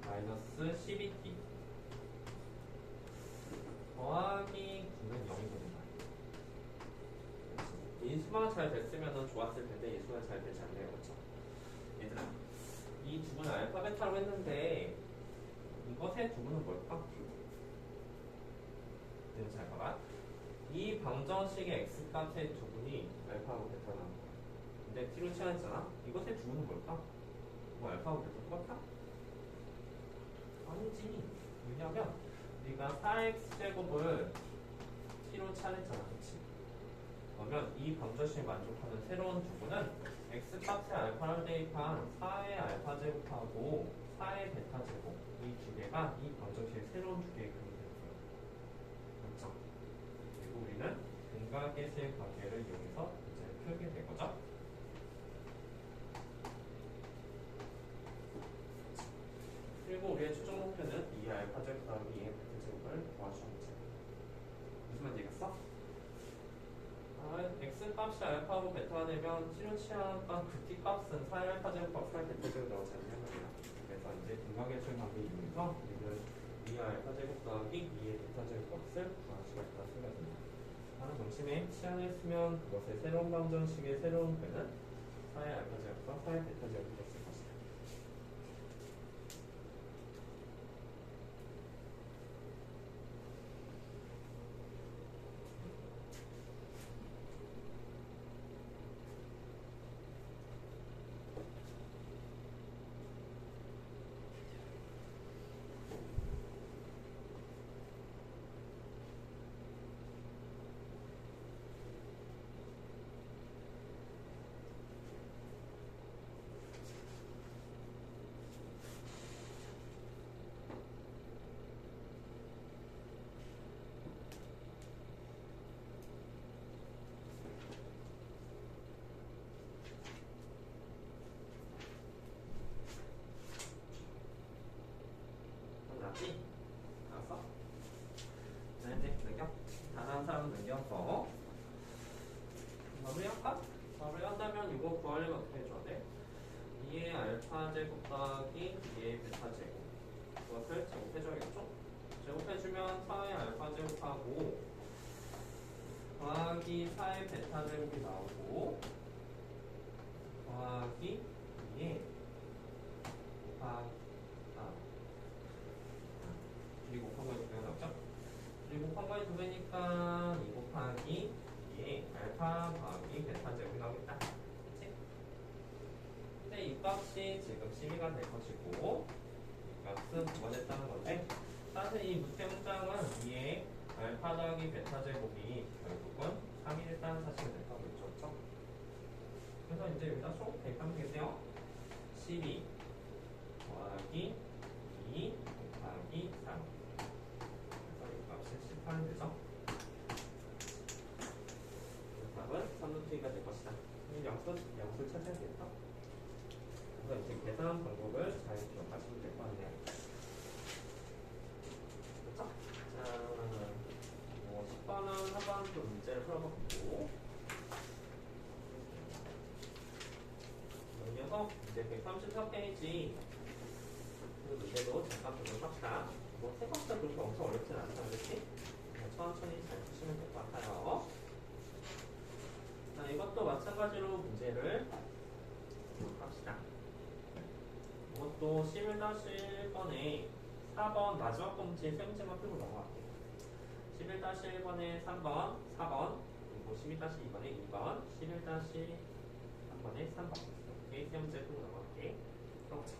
마이너스 12t 더하기 9는 0이 되는 거야. 인수만 잘 됐으면 좋았을 텐데 인수만 잘 되지 않네요. 그렇죠? 얘들아, 이 두분은 알파 베타로 했는데 이것의 두분은 뭘까? 얘들 잘 봐봐. 이 방정식의 x값의 두분이 알파하고 베타가 나온 거야. 근데 t로 치환했잖아. 이것의 두분은 뭘까? 뭐 알파하고 베타 똑같아? 아니지. 왜냐면 우리가 4x제곱을 t로 치환했잖아. 그치? 그러면 이 방정식에 만족하는 새로운 두분은 x값의 알파를 대입한 4의 알파 제곱하고 4의 베타 제곱 이 두 개가 이 방정식의 새로운 두 개의 근이 되는 거예요. 그렇죠? 그리고 우리는 근각의 세 관계를 이용해서 이제 풀게 된 거죠. 그리고 우리의 최종 목표는 이 알파 제곱 더하기 2의 베타 제곱을 구하시면 돼. 무슨 말인지 알겠어? x값이 알파하고 베타가 되면 치료 취하니까 그 t값은 4의 알파 제곱과 4의 베타 제곱 나오지 않냐 말이야. 그래서 이제 근각의 세 관계 이용해서 우리는 이 알파 제곱 더하기 2의 베타 제곱 값을 구할 수가 있다는 생각입니다. 다른 정심에 치환을 쓰면 그것의 새로운 방정식의 새로운 배는 4의 알파 제곱과 4의 베타 제곱이 됐을 것이다. 더하기 2의 베타 제곱 그것을 제곱해줘야겠죠? 제곱해주면 4의 알파 제곱하고 더하기 4의 베타 제곱이 나오고 더하기 2의 곱하기 2 곱한 거에 2배가 나오죠? 2 곱한 거에 2배니까 2 곱하기 2의 알파 더하기 베타 제곱이 나오겠다. 그치? 근데 이 값이 지금 12가 될 것이고 이 값은 구원했다는 건데 사실 이 무태 문장은 2의 알파 더하기 베타 제곱이 결국은 3이 됐다는 사실을 내가 보여줬죠. 그래서 이제 여기다 총 대입하면 되겠네요. 12 더하기 2 곱하기 3 그래서 이 값이 18이 되죠. 답은 3루트가 될 것이다. 이 양수를 찾아야겠다. 그래서 이제 계산 방법을 잘 기억하시면 될 것 같네요. 그렇죠? 자, 10번은 하반부 문제를 풀어봤고 여기서 이제 134페이지 그 문제도 잠깐 보도록 합시다. 뭐 생각보다 그렇게 엄청 어렵진 않다 그렇지? 천천히 잘 푸시면 될 것 같아요. 자, 이것도 마찬가지로 문제를 보도록 합시다. 이것도 11-1번에 4번 마지막 문제 세 문제만 풀고 넘어갈게요. 11-1번에 3번, 4번, 그리고 12-2번에 2번, 11-3번에 3번 이렇게 세 문제 풀고 넘어갈게. 그렇죠.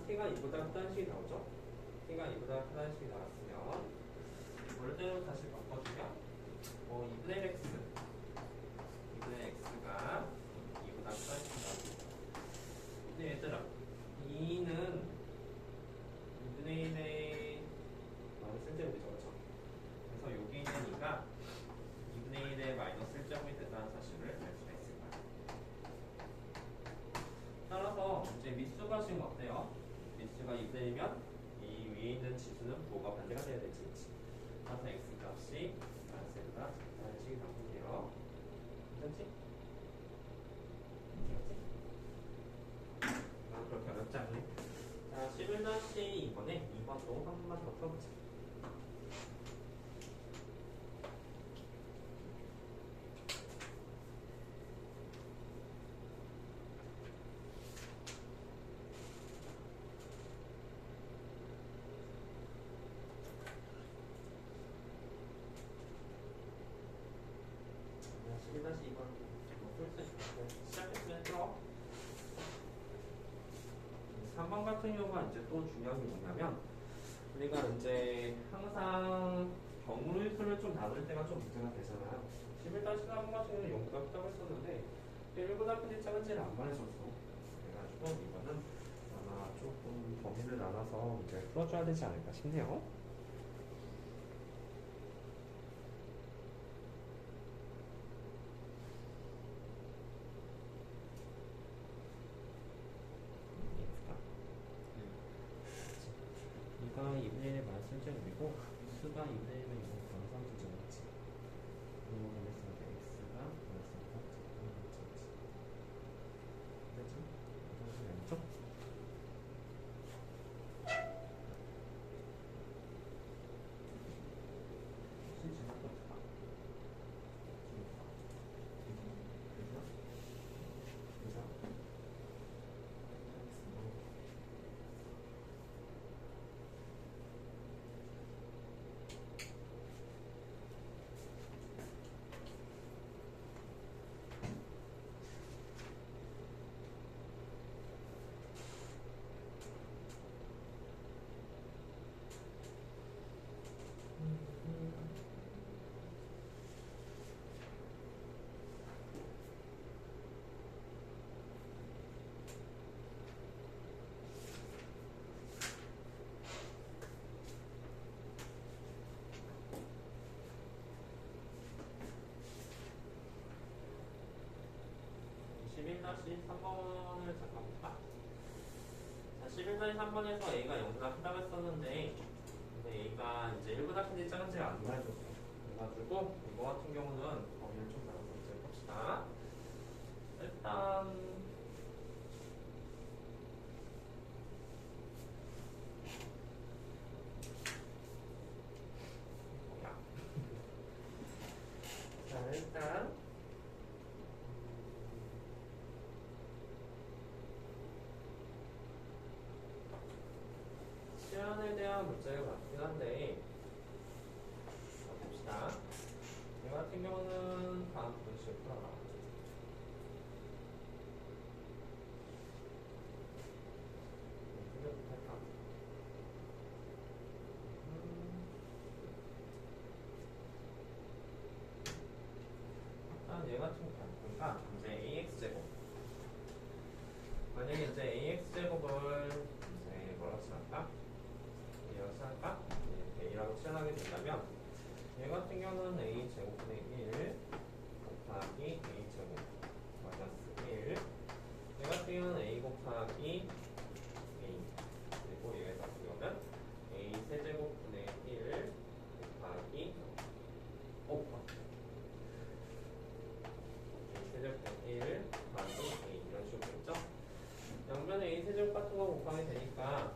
t가 2보다 크다는 식이 나오죠? t가 2보다 크다는 식이 나왔으면 원래대로 다시 바꿔주면 2분의 x 2분의 x가 2보다 크다는 식이 나옵니다. 근데 얘들아 2는 2분의 1의 마이너스 1제곱이죠. 그렇죠? 그래서 여기 있는 2가 2분의 1의 마이너스 1제곱이 된다는 사실을 알 수가 있을 거야. 따라서 이제 미수가 지금 어때요? 미수가 2분의 1이면 이 위에 있는 지수는 뭐가 반대가 돼야 되지? 따라서 x값이 마이너스보다 작다는 식이 나오게요. 괜찮지? 그렇게 어렵지 않네. 자, 11-2번에 2번도 한 번만 더 풀어보자. 시작했으면 풀어. 3번 같은 경우가 이제 또 중요한 게 뭐냐면 우리가 이제 항상 경우의 수를 좀 나눌 때가 좀 문제가 되잖아요. 11-3번 같은 경우는 0보다 크다고 했었는데 1보다 큰 입장은 제일 안 말해줬어. 그래가지고 이거는 아마 조금 범위를 나눠서 문제를 풀어줘야 되지 않을까 싶네요. 이가 2분의 1의 마이너스 1제곱이고 수가 2분의 1이면 이건 광산 수준이지. 그리고 그래서 x가 마이너스 1제곱. 그렇지? 그래서 왼쪽? (11-3번을) 잠깐 볼까? 자, 11-3번에서 a가 0보다 크다고 했었는데, 근데 a가 이제 1보다 큰지 작은지를 안 말해줬어. 그래가지고 이거 같은 경우는 범위를 좀 나눠서 이제 봅시다. 일단 뭐야? 자, 일단 시간에 대한 문제가 많긴 한데, 자, 봅시다. 이 같은 경우는 다음 분식을 풀어라. 생각부터 할까? 일단 얘 같은 경우가 이제 ax제곱. 만약에 이제 ax제곱을 이제 뭐라고 칠할까? A라고 칠할까? 네, A라고 칠하게 된다면 얘 같은 경우는 A제곱분의 1 곱하기 A제곱 마이너스 1. 얘 같은 경우는 A 곱하기 A. 그리고 얘 같은 경우는 A 세제곱분의 1 곱하기 A 세제곱분의 1 곱하기 A 이런 식으로 됐죠? 양변에 A 세제곱 같은 거 곱하게 되니까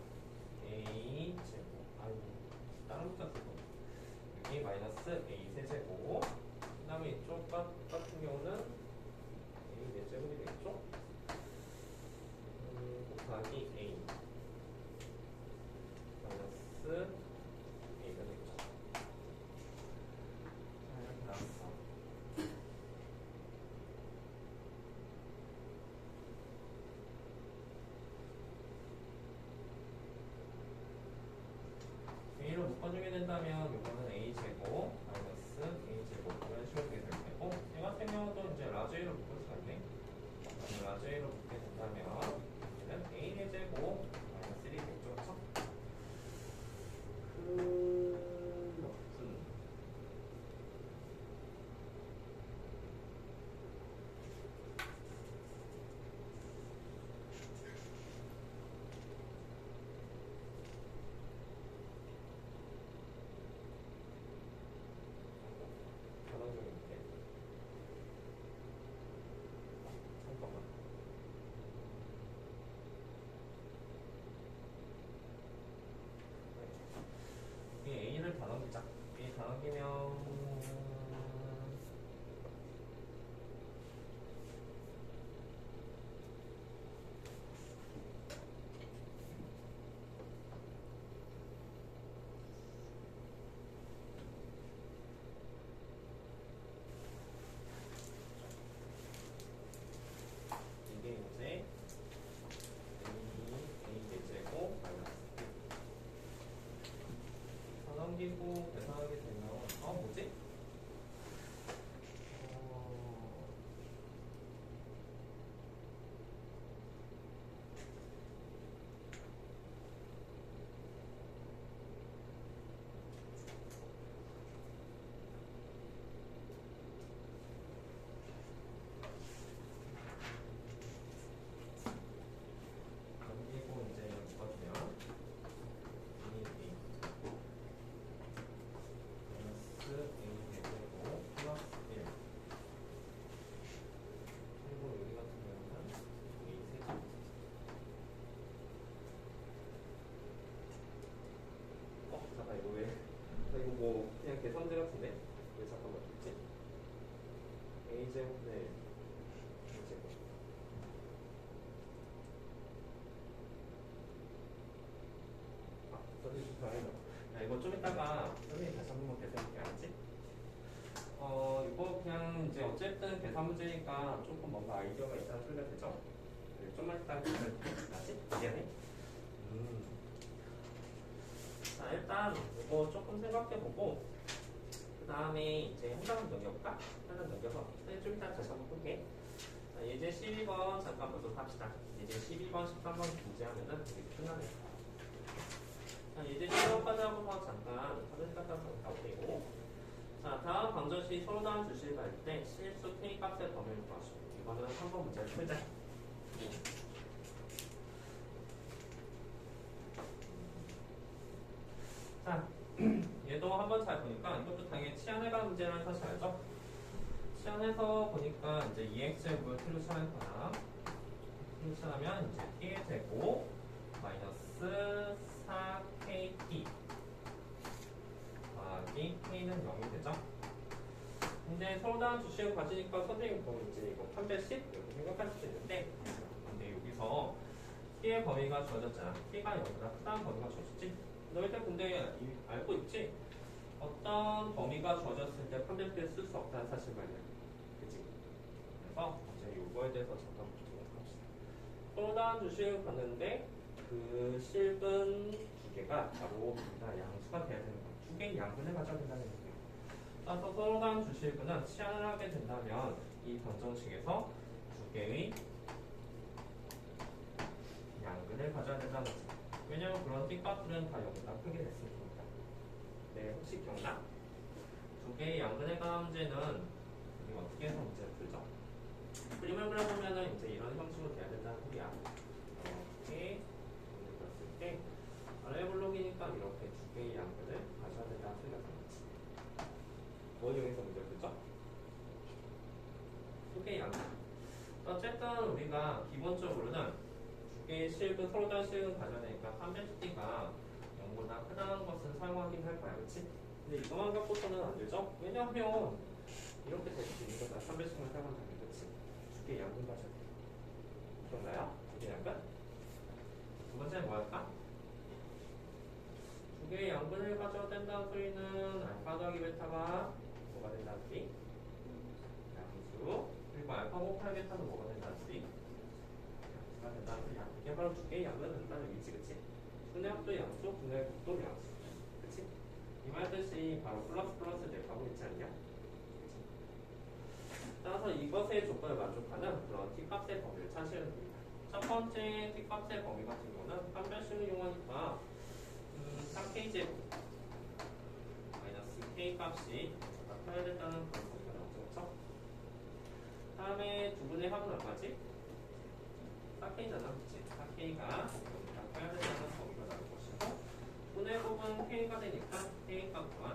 A 제곱, 아이고 다른 문자 쓰고 여기 마이너스 A 세제곱, 그 다음에 이쪽 같은 경우는 A 4제곱이 되겠죠? 곱하기 A 마이너스 A가 되겠죠? 자, 이렇게 나왔어. A로 묶어주게 된다면 이거는 A제곱 마이너스 A제곱 이런 식으로 되게 될 테고, 이 같은 경우도 이제 라지 A로 묶을 수가 있네. 라지 A로 묶게 된다면 얘는 A 4제곱 마이너스 1이 되겠죠. 그렇죠? 전원적인데 잠깐만. 이 A를 다 넘기자. A 다 넘기면 이게 이제 A 4제곱 마이너스 다 넘기고 계산하게 되면 뭐지? 그냥 계산제 같은데? 왜 잠깐만 있지? a제곱 네 a제곱 선생님 잘해요. 야, 이거 좀 이따가 선생님 다시 한 번만 계산할게. 알았지? 이거 그냥 이제 어쨌든 계산 문제니까 조금 뭔가 아이디어가 있다는 소리가 되죠? 네, 좀만 이따가 계산할게. 알았지? 미안해. 자, 일단 이거 조금 생각해보고 그 다음에 이제 한 장은 넘겨볼까? 한 장 넘겨서 좀 이따 다시 한번 볼게. 자, 예제 12번 잠깐 보도록 합시다. 예제 12번, 13번 문제하면은 이렇게 끝나네요. 자, 예제 12번까지 하고서 잠깐 사진 갖다 가볼게요. 자, 다음 방정식 서로 다음 주식 갈때 실수 k 값의 범위를 구하시오. 이거는 한번 문제를 풀자. 자, 얘도 한번 잘 보니까 이것도 당연히 치안에 관한 문제라는 사실 알죠? 치안에서 보니까 이제 EX제곱을 T로 치환했거나 T로 치환하면 이제 T의 제곱 마이너스 4KT 더하기 K는 0이 되죠? 근데 서로 다른 주식을 가지니까 선생님 보면 이제 이거 판별식 이렇게 생각할 수도 있는데 근데 여기서 T의 범위가 주어졌잖아. T가 0보다 크다는 범위가 주어졌지? 너희들 근데 알고 있지? 어떤 범위가 주어졌을 때 판별식을 쓸 수 없다는 사실 말이야. 그치? 그래서 이제 이거에 대해서 잠깐 보도록 합시다. 서로 다른 주식을 봤는데 그 실근 두 개가 바로 양수가 돼야 되는 거야. 두 개의 양분을 가져야 된다는 얘기야. 따라서 서로 다른 주식은 치환을 하게 된다면 이 방정식에서 두 개의 양근을 가져야 된다는 거지. 왜냐면 그런 T값들은 다 0보다 크게 됐으니까. 네, 혹시 기억나? 두 개의 양근에 관한 문제는 우리가 어떻게 해서 문제를 풀죠? 그림을 그려보면은 이제 이런 형식으로 돼야 된다는 소리야. 이렇게 그림을 그렸을 때 아래 블록이니까 이렇게 두 개의 양근을 가져야 된다는 소리가 되겠지. 뭘 이용해서 문제를 풀죠? 두 개의 양근. 어쨌든 우리가 기본적으로는 두 개의 실근, 서로 다른 실근 가져내니까 판별식가 0보다 크다는 것은 사용하긴 할 거야. 그치? 근데 이것만 갖고서는 안 되죠? 왜냐하면 이렇게 될 수 있는 거다. 판별식만 사용한다면. 그치? 두 개의 양근 가져야 돼. 기억나요? 두 개의 양근? 두 번째는 뭐 할까? 두 개의 양근을 가져야 된다는 소리는 알파 더하기 베타가 뭐가 된다는 소리? 양수. 그리고 알파 곱하기 베타는 뭐가 된다는 소리? 양수가 된다는 소리야. 이게 바로 두 개의 양근을 된다는 얘기지. 그치? 분해합도 양수, 분해합도 양수. 그치? 이 말 뜻이 바로 플러스 넷하고 있지 않냐? 그치? 따라서 이것의 조건을 만족하는 그런 T값의 범위를 찾으셔야 됩니다. 첫 번째 T값의 범위 같은 경우는 판별식을 이용하니까 3K제곱 마이너스 K값이 나타나야 된다는 그런 범위가 나오죠. 그렇죠? 다음에 두 분의 합은 얼마지? 4K잖아. 그치? 4K가 나타나야 된다는 범위가 나올 것이고 분의 곱은 K가 되니까 K 값 또한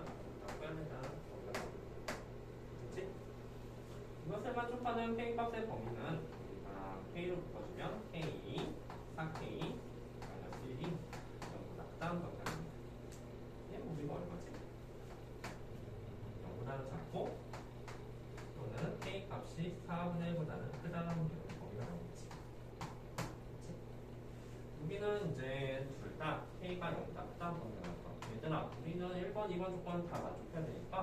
나타나야 된다는 범위가 나옵니다. 그치? 이것을 만족하는 K 값의 범위는 우리가 K로 묶어주면 K, 4K, 마이너스 1이 0보다 크다는 범위가 됩니다. 얘 우리가 얼마지? 0보다는 작고 또는 K 값이 4분의 1보다는 크다는 범위가 나오겠지. 그치? 여기는 이제 둘 다 K가 0보다 크다는 범위가 나올 거야. 얘들아 우리는 1번, 2번 조건 다 만족해야 되니까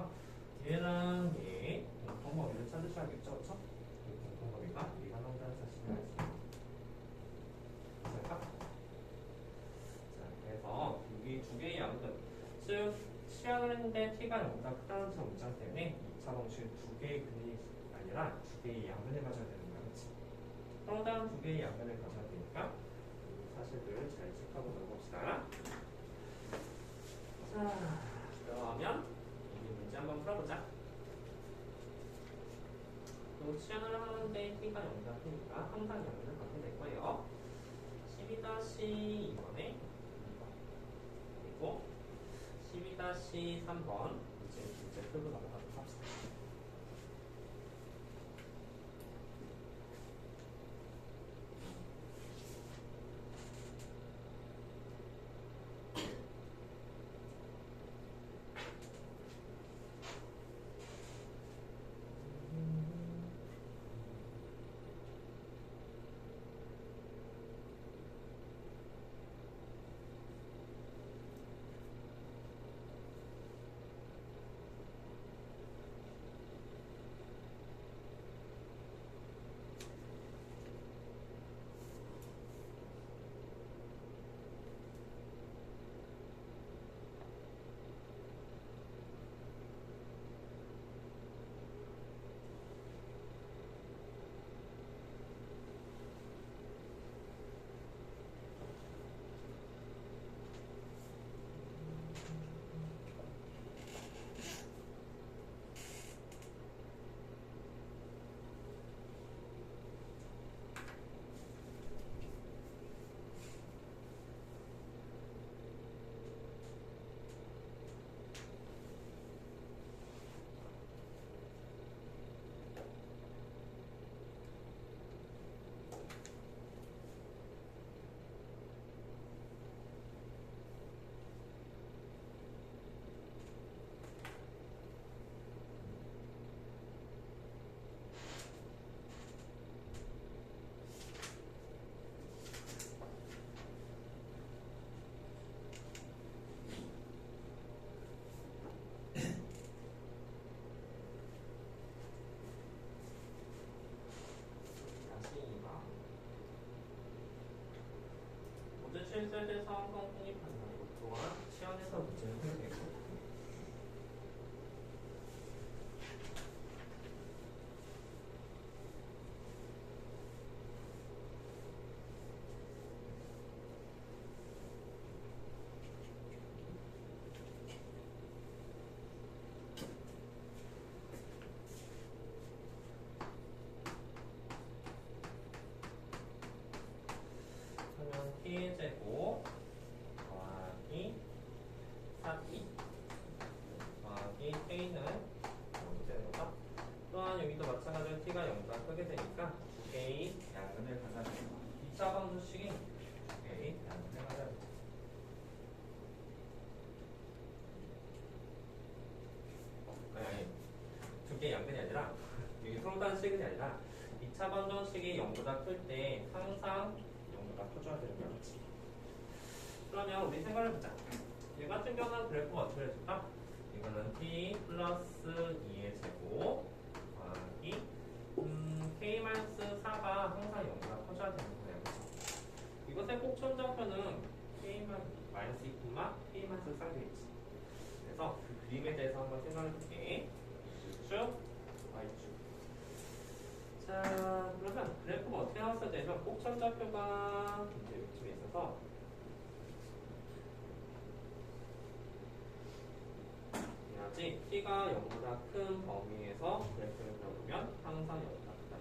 얘랑 얘 공통범위를 찾으셔야겠죠, 그렇죠? 이 공통범위가 얘가 나온다는 사실을 알 수 있을까? 자, 그래서 여기 두 개의 양근, 즉 시향을 했는데 t가 0보다 크다는 저 문장 때문에 2차 방식은 두 개의 근이 아니라 두 개의 양근을 가져야 되는 거야, 그렇지? 서로 다른 두 개의 양근을 가져야 되니까 이 사실들을 잘 체크하고 넘어봅시다. 자, 그러면 이 문제 한번 풀어보자. 치환을 하는데 t가 0보다 크니까 항상 양면을 갖게 될 거예요. 12-2번에 2번 그리고 12-3번 이제 풀고 넘어가도록 합시다. 이게 양변이 아니라 여기 서로다는 시그이 아니라 2차 방정식이 0보다 클 때 항상 0보다 커져야 되는 거야. 그렇지? 그러면 우리 생각을 해보자. 얘 같은 경우는 그래프가 어떻게 해줄까? 이거는 t 플러스 2의 제곱 더하기 k-4가 항상 0보다 커져야 되는 거예요. 그렇죠? 이것의 꼭천자표는 k-2, k-4겠지. 그래서 그 그림에 대해서 한번 생각해 볼게. X축, Y축. 자, 그러면 그래프가 어떻게 나왔어야 되면 꼭천자표가 이제 이쯤에 있어서 해야지 t가 0보다 큰 범위에서 그래프를 그려보면 항상 0보다 크다.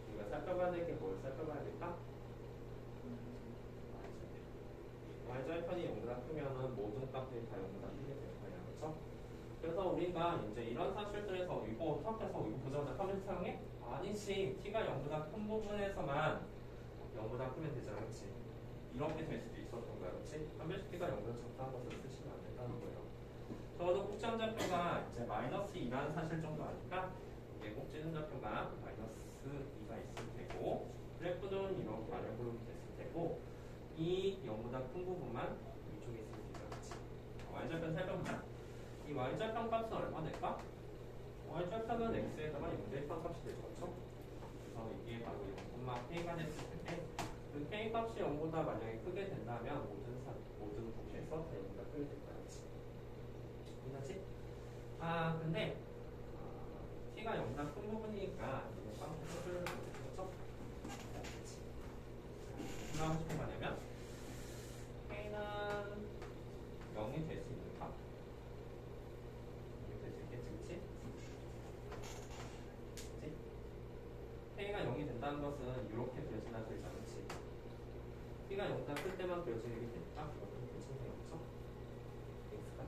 우리가 살펴봐야 될 게 뭘 살펴봐야 될까? y절편이 0보다 크면은 모든 값들이 다 0보다 크게 될 거예요. 그렇죠? 그래서 우리가 이제 이런 사실들에서 이거 어떻게 해서 이거 보자마자 컴퓨터 사용해? 아니지. t가 0보다 큰 부분에서만 0보다 크면 되잖아. 그렇지? 이렇게 될 수도 있었던 거야. 그렇지? 한별식 t가 0보다 작다는 것을 쓰시면 안 된다는 거예요. 적어도 꼭지점좌표가 이제 마이너스 2라는 사실 정도 아니까 이게 꼭지점좌표가 마이너스 2가 있을 테고 그래프는 이렇게 아래로 됐을 테고 이 0보다 큰 부분만 위쪽에 있으면 되죠. 그렇지? y좌편 살펴보자. 이 y좌편 값은 얼마 될까? y좌편은 x에다가 0 대입한 값이 되죠. 그렇죠? 그래서 이게 바로 0,k가 됐을 텐데 그 k 값이 0보다 만약에 크게 된다면 모든 부분에서 다 0보다 크게 될 거야. 그렇지? 이해하지? 아 근데 t가 0보다 큰 부분이니까 이게 빵꾸 소리를 그렇죠? 그렇지? 무슨 하고 싶은 거냐면 k는 0이 될 수 있는가? 0이 될 수 있겠지? 그치? 그치? k가 0이 된다는 것은 이렇게 그려진다는 소리잖아. 그치? t가 0보다 클 때만 그려지는 게 되니까 그것도 괜찮네요. 그쵸? x가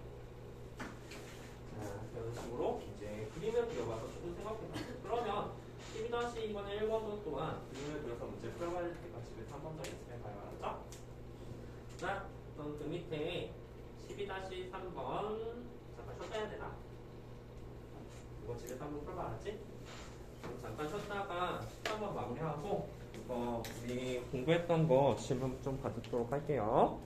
자, 이런 식으로 이제 그림을 그려봐서 조금 생각해봐. 그러면 12-2번의 1번도 또한 그림을 그려서 문제 풀어봐야 될 때까 집에서 한 번 더 연습해봐요. 알았죠? 자, 그럼 그 밑에 12-3번 잠깐 쉬었다 해야 되나? 이거 집에서 한번 풀어봐. 알았지? 그럼 잠깐 쉬었다가 13번 마무리하고 이거 우리 공부했던 거 질문 좀 받도록 할게요.